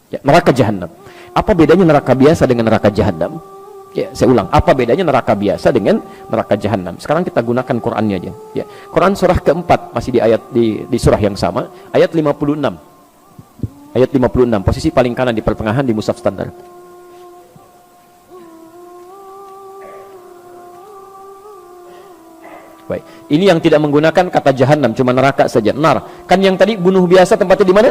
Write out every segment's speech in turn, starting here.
Ya, neraka jahanam. Apa bedanya neraka biasa dengan neraka jahanam? Ya, saya ulang, apa bedanya neraka biasa dengan neraka jahanam? Sekarang kita gunakan Qur'annya aja. Ya, Quran surah keempat, masih di ayat di surah yang sama, ayat 56. Ayat 56, posisi paling kanan di pertengahan di mushaf standar. Baik, ini yang tidak menggunakan kata jahanam, cuma neraka saja. Nar. Kan yang tadi bunuh biasa tempatnya di mana?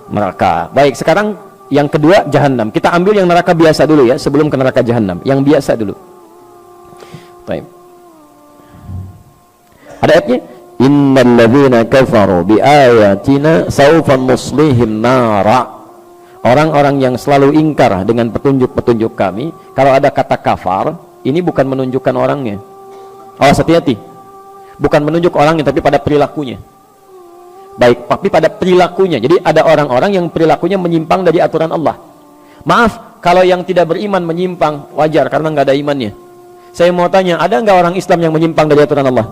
Neraka. Baik, sekarang yang kedua jahanam. Kita ambil yang neraka biasa dulu ya, sebelum ke neraka jahanam. Yang biasa dulu. Baik. Ada ayatnya? Innal ladzina kafaru biayatina sawfa nuslihim nara. Orang-orang yang selalu ingkar dengan petunjuk-petunjuk kami, kalau ada kata kafar, ini bukan menunjukkan orangnya. Awas, hati-hati. Bukan menunjuk orangnya, tapi pada perilakunya. Baik, tapi pada perilakunya. Jadi ada orang-orang yang perilakunya menyimpang dari aturan Allah. Maaf, kalau yang tidak beriman menyimpang, wajar karena nggak ada imannya. Saya mau tanya, ada nggak orang Islam yang menyimpang dari aturan Allah?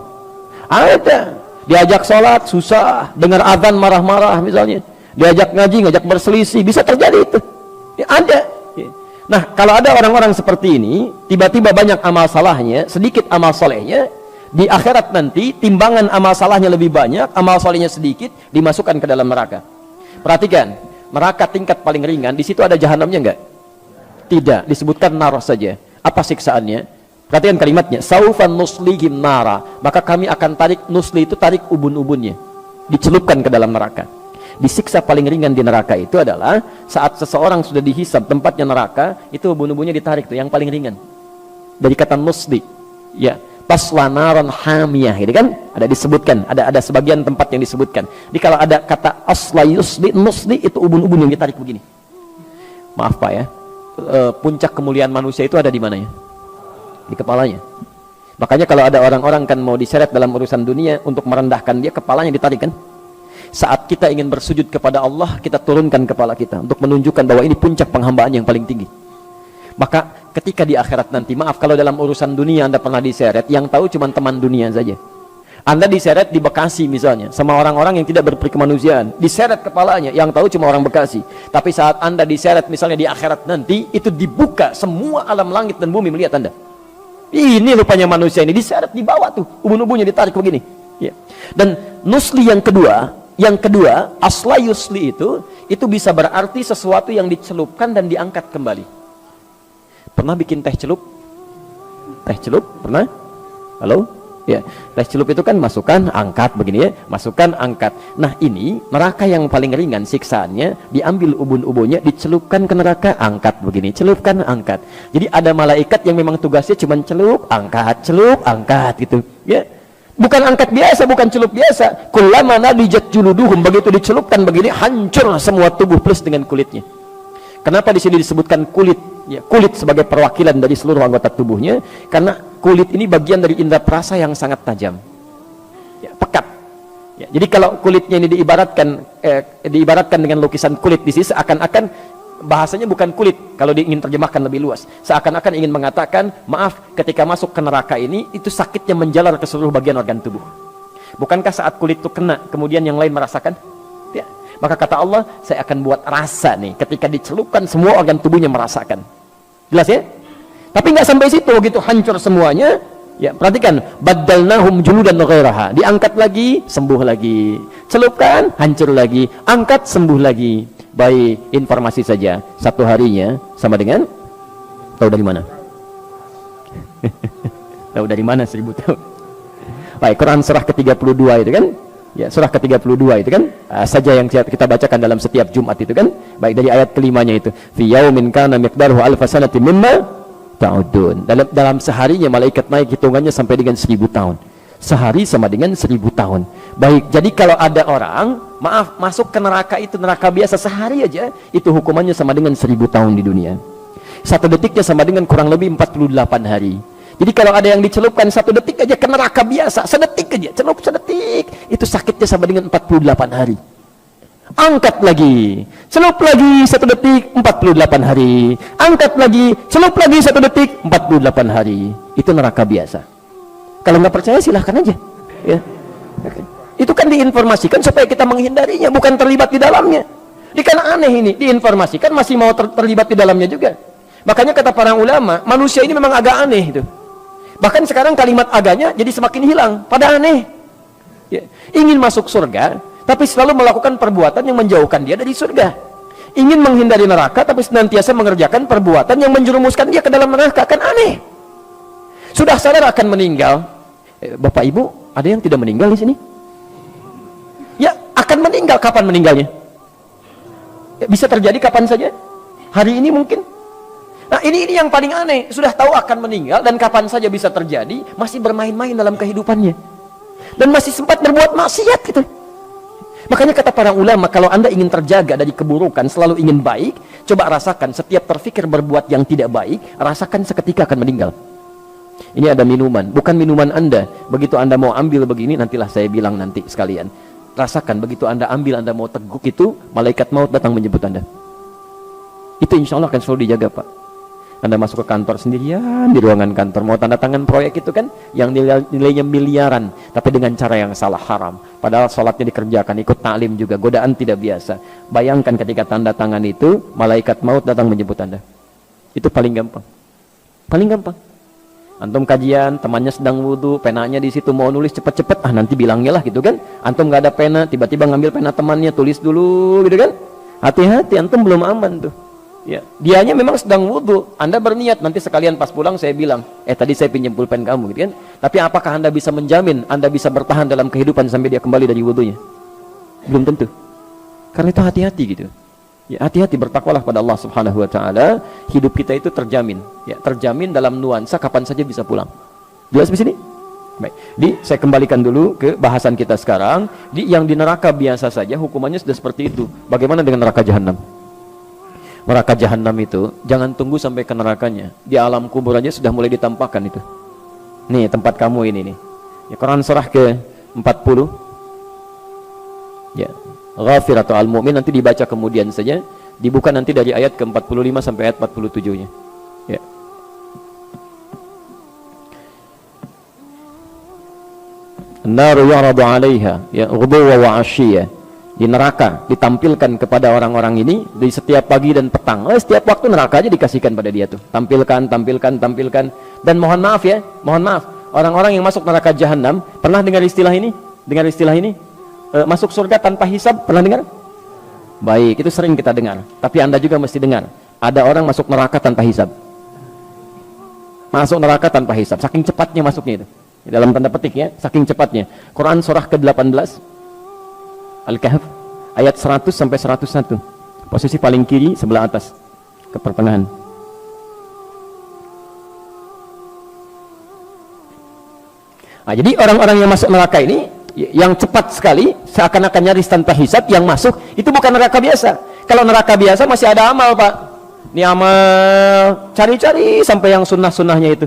Ada. Diajak sholat susah, dengar azan marah-marah misalnya, diajak ngaji ngajak berselisih, bisa terjadi itu ya, ada. Nah, kalau ada orang-orang seperti ini, tiba-tiba banyak amal salahnya, sedikit amal solehnya, di akhirat nanti timbangan amal salahnya lebih banyak, amal solehnya sedikit, dimasukkan ke dalam neraka. Perhatikan, neraka tingkat paling ringan, di situ ada jahanamnya enggak? Tidak, disebutkan nar saja. Apa siksaannya? Perhatikan kalimatnya, saufan nuslihim nara, maka kami akan tarik, nusli itu tarik ubun-ubunnya, dicelupkan ke dalam neraka. Disiksa paling ringan di neraka itu adalah saat seseorang sudah dihisab tempatnya neraka, itu ubun-ubunnya ditarik tuh, yang paling ringan. Dari kata nusli, ya, taslanaran hamiyah, gitu kan? Ada disebutkan, ada sebagian tempat yang disebutkan. Jadi kalau ada kata asla yusli, nusli, itu ubun-ubun yang ditarik begini. Maaf Pak ya, puncak kemuliaan manusia itu ada di mana ya? Di kepalanya. Makanya kalau ada orang-orang kan mau diseret dalam urusan dunia untuk merendahkan dia, kepalanya ditarik kan? Saat kita ingin bersujud kepada Allah, kita turunkan kepala kita untuk menunjukkan bahwa ini puncak penghambaan yang paling tinggi. Maka ketika di akhirat nanti, maaf kalau dalam urusan dunia Anda pernah diseret, yang tahu cuma teman dunia saja. Anda diseret di Bekasi misalnya, sama orang-orang yang tidak berperkemanusiaan, diseret kepalanya, yang tahu cuma orang Bekasi. Tapi saat Anda diseret misalnya di akhirat nanti, itu dibuka semua alam langit dan bumi melihat Anda. Ini rupanya manusia ini, diseret di bawah tuh, ubun-ubunnya ditarik begini. Ya. Dan nusli yang kedua, asla yusli itu bisa berarti sesuatu yang dicelupkan dan diangkat kembali. Pernah bikin teh celup? Teh celup? Pernah? Halo? Ya, teh celup itu kan masukkan, angkat begini ya, masukkan, angkat. Nah ini neraka yang paling ringan siksaannya, diambil ubun-ubunnya, dicelupkan ke neraka, angkat begini, celupkan, angkat. Jadi ada malaikat yang memang tugasnya cuma celup, angkat gitu. Ya. Bukan angkat biasa, bukan celup biasa. Kullama nadijat juluduhum, begitu dicelupkan begini, hancur semua tubuh plus dengan kulitnya. Kenapa di sini disebutkan kulit? Ya, kulit sebagai perwakilan dari seluruh anggota tubuhnya, karena kulit ini bagian dari indera perasa yang sangat tajam. Ya, pekat. Ya, jadi kalau kulitnya ini diibaratkan dengan lukisan kulit di sini, seakan-akan bahasanya bukan kulit kalau ingin terjemahkan lebih luas, seakan-akan ingin mengatakan maaf, ketika masuk ke neraka ini itu sakitnya menjalar ke seluruh bagian organ tubuh. Bukankah saat kulit itu kena kemudian yang lain merasakan ya? Maka kata Allah, saya akan buat rasa nih ketika dicelupkan semua organ tubuhnya merasakan. Jelas ya? Tapi nggak sampai situ, begitu hancur semuanya ya, perhatikan, baddalnahum juludan ghairaha, diangkat lagi, sembuh lagi, celupkan, hancur lagi, angkat, sembuh lagi. Baik, informasi saja, satu harinya sama dengan, tahu dari mana? Tahu dari mana 1000 tahun? Baik, Quran surah ke-32 itu kan? Ya, surah ke-32 itu kan? Saja yang kita bacakan dalam setiap Jumat itu kan? Baik, dari ayat kelimanya itu, fi yaumin kana miqdaruhu alfa sanatin mimma ta'udun. Dalam seharinya malaikat naik hitungannya sampai dengan 1000 tahun. Sehari sama dengan 1000 tahun. Baik, jadi kalau ada orang, maaf, masuk ke neraka itu, neraka biasa sehari aja, itu hukumannya sama dengan 1000 tahun di dunia. Satu detiknya sama dengan kurang lebih 48 hari. Jadi kalau ada yang dicelupkan satu detik aja ke neraka biasa, sedetik aja, celup sedetik, itu sakitnya sama dengan 48 hari. Angkat lagi, celup lagi satu detik, 48 hari. Angkat lagi, celup lagi satu detik, 48 hari. Itu neraka biasa. Kalau nggak percaya silahkan aja ya. Itu kan diinformasikan supaya kita menghindarinya, bukan terlibat di dalamnya. Ini kan aneh ini, diinformasikan masih mau terlibat di dalamnya juga. Makanya kata para ulama, manusia ini memang agak aneh itu. Bahkan sekarang kalimat aganya jadi semakin hilang, pada aneh. Ya. Ingin masuk surga, tapi selalu melakukan perbuatan yang menjauhkan dia dari surga. Ingin menghindari neraka, tapi senantiasa mengerjakan perbuatan yang menjerumuskan dia ke dalam neraka. Kan aneh. Sudah sadar akan meninggal. Bapak Ibu, ada yang tidak meninggal di sini? Ya, akan meninggal. Kapan meninggalnya? Ya, bisa terjadi kapan saja. Hari ini mungkin. Nah, ini yang paling aneh. Sudah tahu akan meninggal dan kapan saja bisa terjadi, masih bermain-main dalam kehidupannya. Dan masih sempat berbuat maksiat gitu. Makanya kata para ulama, kalau Anda ingin terjaga dari keburukan, selalu ingin baik, coba rasakan setiap terfikir berbuat yang tidak baik, rasakan seketika akan meninggal. Ini ada minuman, bukan minuman Anda. Begitu Anda mau ambil begini, nantilah saya bilang nanti sekalian. Rasakan begitu Anda ambil, Anda mau teguk itu, malaikat maut datang menjemput Anda. Itu insya Allah akan selalu dijaga, Pak. Anda masuk ke kantor sendirian, di ruangan kantor mau tanda tangan proyek itu kan yang nilainya miliaran, tapi dengan cara yang salah, haram. Padahal sholatnya dikerjakan, ikut taklim juga, godaan tidak biasa. Bayangkan ketika tanda tangan itu, malaikat maut datang menjemput Anda. Itu paling gampang. Paling gampang. Antum kajian, temannya sedang wudhu, penanya di situ mau nulis cepet-cepet, nanti bilangnya lah gitu kan. Antum nggak ada pena, tiba-tiba ngambil pena temannya, tulis dulu gitu kan. Hati-hati, antum belum aman tuh. Ya, dianya memang sedang wudhu, Anda berniat nanti sekalian pas pulang saya bilang, tadi saya pinjam pulpen kamu gitu kan. Tapi apakah Anda bisa menjamin Anda bisa bertahan dalam kehidupan sampai dia kembali dari wudhunya? Belum tentu. Karena itu hati-hati gitu. Ya, hati-hati, bertakwalah pada Allah Subhanahu wa taala. Hidup kita itu terjamin, ya, terjamin dalam nuansa kapan saja bisa pulang. Jelas di sini? Baik. Saya kembalikan dulu ke bahasan kita sekarang. Yang di neraka biasa saja hukumannya sudah seperti itu. Bagaimana dengan neraka jahanam? Neraka jahanam itu jangan tunggu sampai ke nerakanya, di alam kubur aja sudah mulai ditampakkan itu. Nih tempat kamu ini nih. Ya, Quran surah ke 40. Ya, Ghafir atau Al-Mu'min nanti dibaca kemudian saja, dibuka nanti dari ayat ke 45 sampai ayat 47-nya. Ya. An-naru yu'radu 'alaiha ya ghuduwwan wa 'ashiyya. Di neraka ditampilkan kepada orang-orang ini di setiap pagi dan petang. Setiap waktu neraka aja dikasihkan pada dia tuh. Tampilkan. Dan mohon maaf ya, orang-orang yang masuk neraka jahanam, pernah dengar istilah ini? Masuk surga tanpa hisab, pernah dengar? Baik, itu sering kita dengar. Tapi Anda juga mesti dengar. Ada orang masuk neraka tanpa hisab. Masuk neraka tanpa hisab, saking cepatnya masuknya itu. Dalam tanda petik ya, saking cepatnya. Quran surah ke-18 Al-Kahf ayat 100 sampai 101. Posisi paling kiri sebelah atas ke pertengahan. Jadi orang-orang yang masuk neraka ini yang cepat sekali, seakan-akan nyaris tanpa hisab, yang masuk itu bukan neraka biasa. Kalau neraka biasa masih ada amal, Pak. Ini amal cari-cari sampai yang sunnah-sunnahnya itu.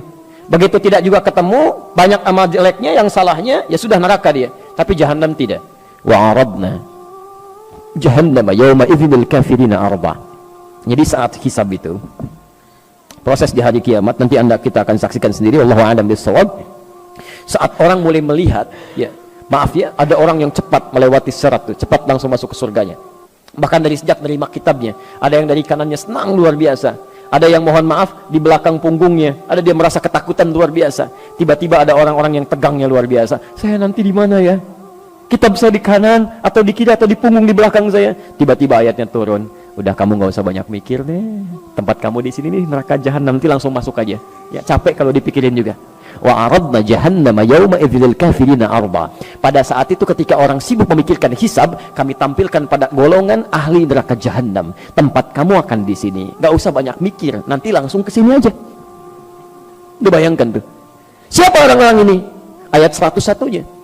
Begitu tidak juga ketemu, banyak amal jeleknya, yang salahnya, ya sudah neraka dia. Tapi jahanam tidak. Wa arabna jahannama yawma idzil kafirina arba. Jadi saat hisab itu, proses di hari kiamat, nanti kita akan saksikan sendiri, wallahu a'lam bissawab. Saat orang mulai melihat, ya maaf ya, ada orang yang cepat melewati sirat tuh, cepat langsung masuk ke surganya. Bahkan dari sejak menerima kitabnya, ada yang dari kanannya senang luar biasa, ada yang mohon maaf di belakang punggungnya, ada dia merasa ketakutan luar biasa. Tiba-tiba ada orang-orang yang tegangnya luar biasa. Saya nanti di mana ya? Kitab saya di kanan atau di kiri atau di punggung di belakang saya. Tiba-tiba ayatnya turun. Udah, kamu nggak usah banyak mikir deh. Tempat kamu di sini nih, neraka jahanam, nanti langsung masuk aja. Ya capek kalau dipikirin juga. Wa aradna jahannama yauma idzil kafirina arba. Pada saat itu ketika orang sibuk memikirkan hisab, kami tampilkan pada golongan ahli neraka jahanam. Tempat kamu akan di sini. Nggak usah banyak mikir, nanti langsung ke sini aja. Udah bayangkan tuh. Siapa orang-orang ini? Ayat 101-nya.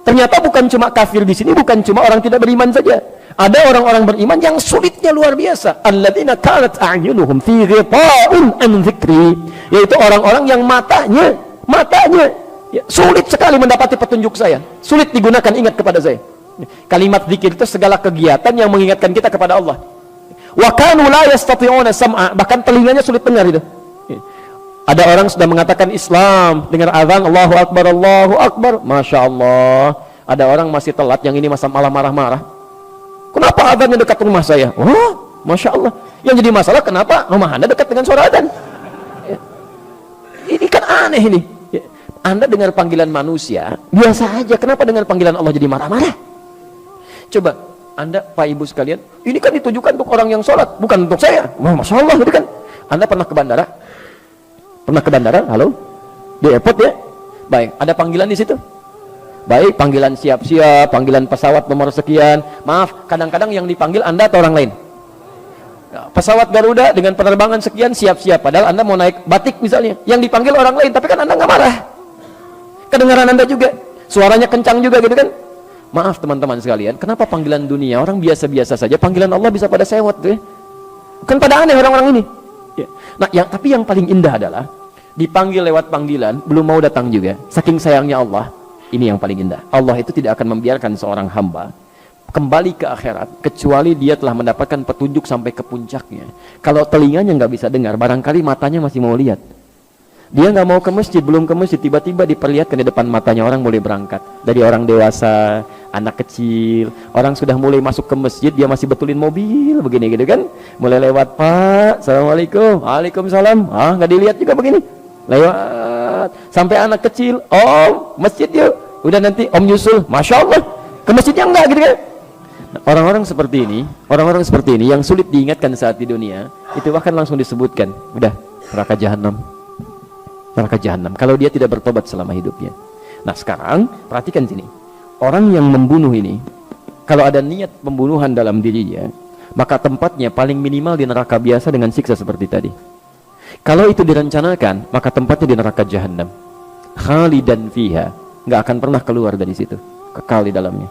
Ternyata bukan cuma kafir di sini, bukan cuma orang tidak beriman saja. Ada orang-orang beriman yang sulitnya luar biasa. Alladzina kanat a'yunuhum fi ghita'in an dzikri, yaitu orang-orang yang matanya ya, sulit sekali mendapati petunjuk saya. Sulit digunakan ingat kepada saya. Kalimat zikir itu segala kegiatan yang mengingatkan kita kepada Allah. Wa kanu la yastati'una sam'a, bahkan telinganya sulit dengar itu. Ada orang sudah mengatakan Islam, dengar azan Allahu Akbar, Masya Allah. Ada orang masih telat, yang ini masa malah marah-marah. Kenapa azannya dekat rumah saya? Oh, Masya Allah. Yang jadi masalah kenapa rumah Anda dekat dengan suara azan? Ya. Ini kan aneh ini. Ya. Anda dengar panggilan manusia biasa aja, kenapa dengar panggilan Allah jadi marah-marah? Coba Anda, Pak Ibu sekalian, ini kan ditujukan untuk orang yang sholat, bukan untuk saya. Wah, Masya Allah, gitu kan. Anda pernah ke bandara? Pernah ke bandara? Halo? Di airport ya? Baik, ada panggilan di situ? Baik, panggilan siap-siap, panggilan pesawat nomor sekian. Maaf, kadang-kadang yang dipanggil Anda atau orang lain? Pesawat Garuda dengan penerbangan sekian siap-siap, padahal Anda mau naik batik misalnya, yang dipanggil orang lain, tapi kan Anda nggak marah. Kedengaran Anda juga, suaranya kencang juga gitu kan. Maaf teman-teman sekalian, kenapa panggilan dunia orang biasa-biasa saja, panggilan Allah bisa pada sewot tuh ya? Kan pada aneh orang-orang ini ya. Nah, tapi yang paling indah adalah dipanggil lewat panggilan, belum mau datang juga, saking sayangnya Allah. Ini yang paling indah, Allah itu tidak akan membiarkan seorang hamba kembali ke akhirat kecuali dia telah mendapatkan petunjuk sampai ke puncaknya. Kalau telinganya nggak bisa dengar, barangkali matanya masih mau lihat. Dia nggak mau ke masjid, belum ke masjid, tiba-tiba diperlihatkan di depan matanya orang mulai berangkat. Dari orang dewasa, anak kecil, orang sudah mulai masuk ke masjid, dia masih betulin mobil begini gitu kan. Mulai lewat, Pak, Assalamualaikum, Waalaikumsalam. Ah, nggak dilihat juga begini. Lewat sampai anak kecil, Om, masjid yuk. Udah nanti Om nyusul, Masya Allah, ke masjidnya enggak gitu kan. Orang-orang seperti ini yang sulit diingatkan saat di dunia, itu bahkan langsung disebutkan, udah neraka jahanam. Neraka jahanam kalau dia tidak bertobat selama hidupnya. Nah, sekarang perhatikan sini. Orang yang membunuh ini, kalau ada niat pembunuhan dalam dirinya, maka tempatnya paling minimal di neraka biasa dengan siksa seperti tadi. Kalau itu direncanakan, maka tempatnya di neraka jahanam. Khalidan fiha, nggak akan pernah keluar dari situ, kekal di dalamnya.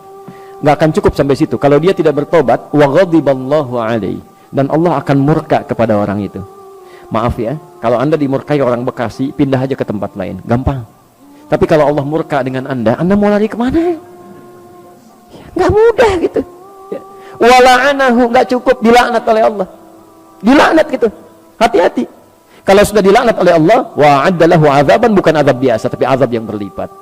Nggak akan cukup sampai situ. Kalau dia tidak bertobat, wa ghadiballahu alaihi, dan Allah akan murka kepada orang itu. Maaf ya, kalau Anda dimurkai orang Bekasi, pindah aja ke tempat lain, gampang. Tapi kalau Allah murka dengan Anda mau lari kemana? Ya, nggak mudah gitu. Ya. Wala'anahu, nggak cukup dilaknat oleh Allah. Dilaknat gitu. Hati-hati. Kalau sudah dilaknat oleh Allah, wa'adda lahu azaban, bukan azab biasa, tapi azab yang berlipat.